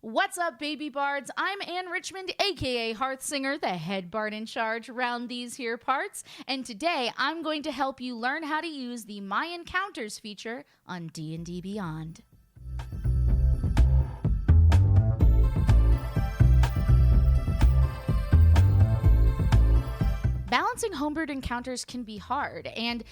What's up, baby bards? I'm Ann Richmond, aka Hearthsinger, the head bard in charge around these here parts, and today I'm going to help you learn how to use the My Encounters feature on D&D Beyond. Balancing homebrewed encounters can be hard, and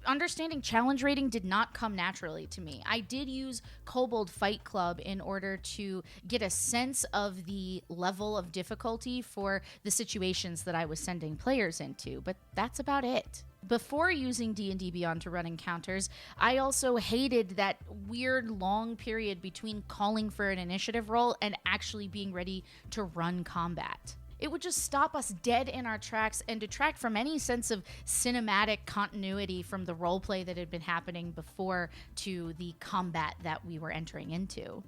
understanding challenge rating did not come naturally to me. I did use Kobold Fight Club in order to get a sense of the level of difficulty for the situations that I was sending players into, but that's about it. Before using D&D Beyond to run encounters, I also hated that weird long period between calling for an initiative roll and actually being ready to run combat. It would just stop us dead in our tracks and detract from any sense of cinematic continuity from the roleplay that had been happening before to the combat that we were entering into.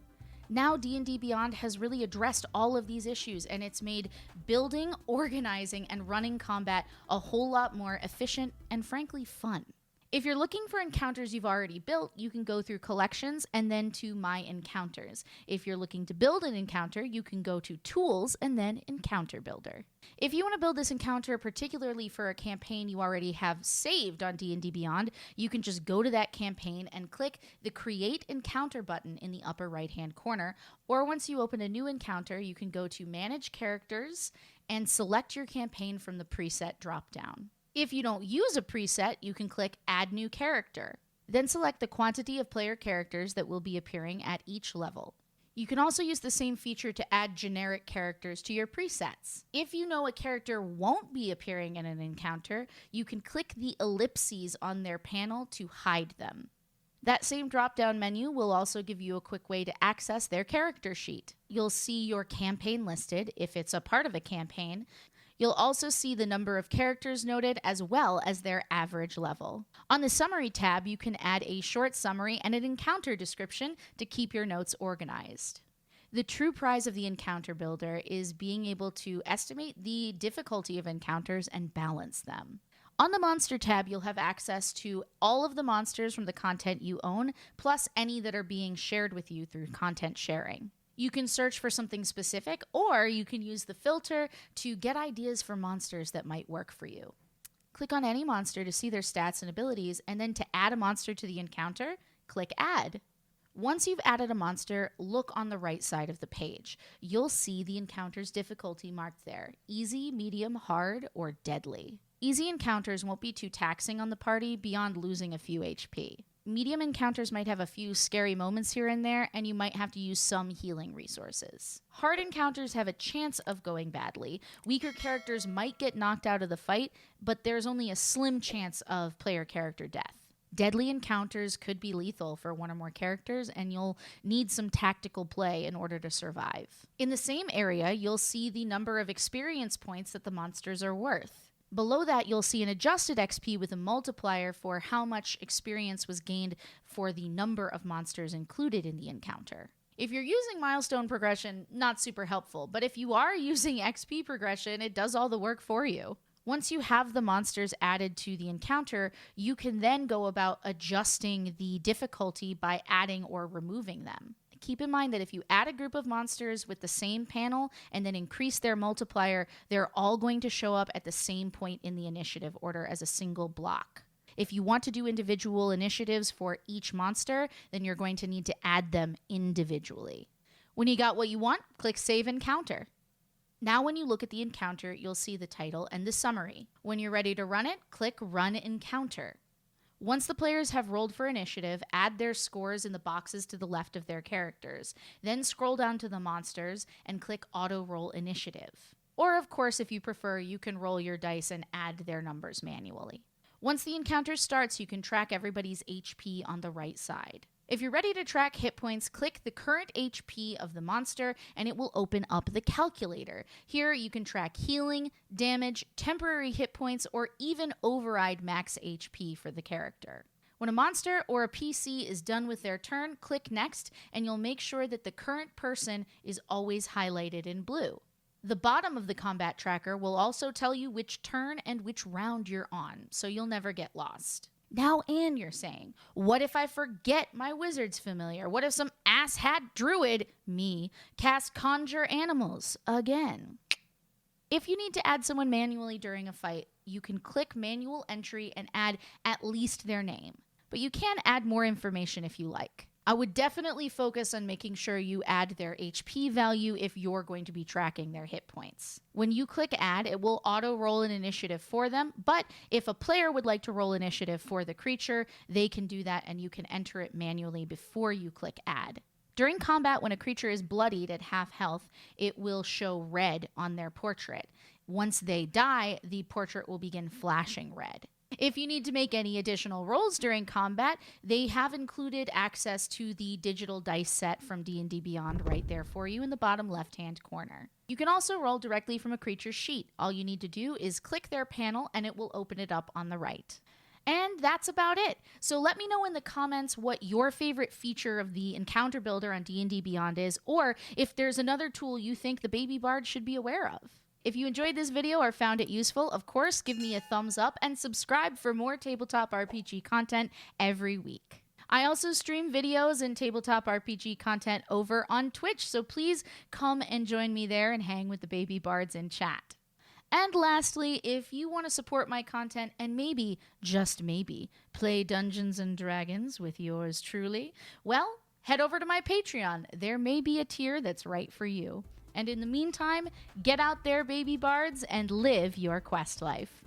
Now D&D Beyond has really addressed all of these issues, and it's made building, organizing, and running combat a whole lot more efficient and frankly fun. If you're looking for encounters you've already built, you can go through Collections and then to My Encounters. If you're looking to build an encounter, you can go to Tools and then Encounter Builder. If you want to build this encounter particularly for a campaign you already have saved on D&D Beyond, you can just go to that campaign and click the Create Encounter button in the upper right-hand corner, or once you open a new encounter, you can go to Manage Characters and select your campaign from the preset drop-down. If you don't use a preset, you can click Add New Character. Then select the quantity of player characters that will be appearing at each level. You can also use the same feature to add generic characters to your presets. If you know a character won't be appearing in an encounter, you can click the ellipses on their panel to hide them. That same drop-down menu will also give you a quick way to access their character sheet. You'll see your campaign listed if it's a part of a campaign. You'll also see the number of characters noted as well as their average level. On the Summary tab, you can add a short summary and an encounter description to keep your notes organized. The true prize of the Encounter Builder is being able to estimate the difficulty of encounters and balance them. On the Monster tab, you'll have access to all of the monsters from the content you own, plus any that are being shared with you through content sharing. You can search for something specific, or you can use the filter to get ideas for monsters that might work for you. Click on any monster to see their stats and abilities, and then to add a monster to the encounter, click Add. Once you've added a monster, look on the right side of the page. You'll see the encounter's difficulty marked there: easy, medium, hard, or deadly. Easy encounters won't be too taxing on the party beyond losing a few HP. Medium encounters might have a few scary moments here and there, and you might have to use some healing resources. Hard encounters have a chance of going badly. Weaker characters might get knocked out of the fight, but there's only a slim chance of player character death. Deadly encounters could be lethal for one or more characters, and you'll need some tactical play in order to survive. In the same area, you'll see the number of experience points that the monsters are worth. Below that, you'll see an adjusted XP with a multiplier for how much experience was gained for the number of monsters included in the encounter. If you're using milestone progression, not super helpful, but if you are using XP progression, it does all the work for you. Once you have the monsters added to the encounter, you can then go about adjusting the difficulty by adding or removing them. Keep in mind that if you add a group of monsters with the same panel and then increase their multiplier, they're all going to show up at the same point in the initiative order as a single block. If you want to do individual initiatives for each monster, then you're going to need to add them individually. When you got what you want, click Save Encounter. Now when you look at the encounter, you'll see the title and the summary. When you're ready to run it, click Run Encounter. Once the players have rolled for initiative, add their scores in the boxes to the left of their characters. Then scroll down to the monsters and click Auto Roll Initiative. Or, of course, if you prefer, you can roll your dice and add their numbers manually. Once the encounter starts, you can track everybody's HP on the right side. If you're ready to track hit points, click the current HP of the monster and it will open up the calculator. Here you can track healing, damage, temporary hit points, or even override max HP for the character. When a monster or a PC is done with their turn, click Next and you'll make sure that the current person is always highlighted in blue. The bottom of the combat tracker will also tell you which turn and which round you're on, so you'll never get lost. Now, and you're saying, what if I forget my wizard's familiar? What if some asshat druid, me, casts conjure animals again? If you need to add someone manually during a fight, you can click manual entry and add at least their name. But you can add more information if you like. I would definitely focus on making sure you add their HP value if you're going to be tracking their hit points. When you click add, it will auto roll an initiative for them, but if a player would like to roll initiative for the creature, they can do that and you can enter it manually before you click add. During combat, when a creature is bloodied at half health, it will show red on their portrait. Once they die, the portrait will begin flashing red. If you need to make any additional rolls during combat, they have included access to the digital dice set from D&D Beyond right there for you in the bottom left-hand corner. You can also roll directly from a creature's sheet. All you need to do is click their panel and it will open it up on the right. And that's about it. So let me know in the comments what your favorite feature of the Encounter Builder on D&D Beyond is, or if there's another tool you think the Baby Bard should be aware of. If you enjoyed this video or found it useful, of course, give me a thumbs up and subscribe for more tabletop RPG content every week. I also stream videos and tabletop RPG content over on Twitch, so please come and join me there and hang with the Baby Bards in chat. And lastly, if you want to support my content and maybe, just maybe, play Dungeons & Dragons with yours truly, well, head over to my Patreon. There may be a tier that's right for you. And in the meantime, get out there, Baby Bards, and live your quest life.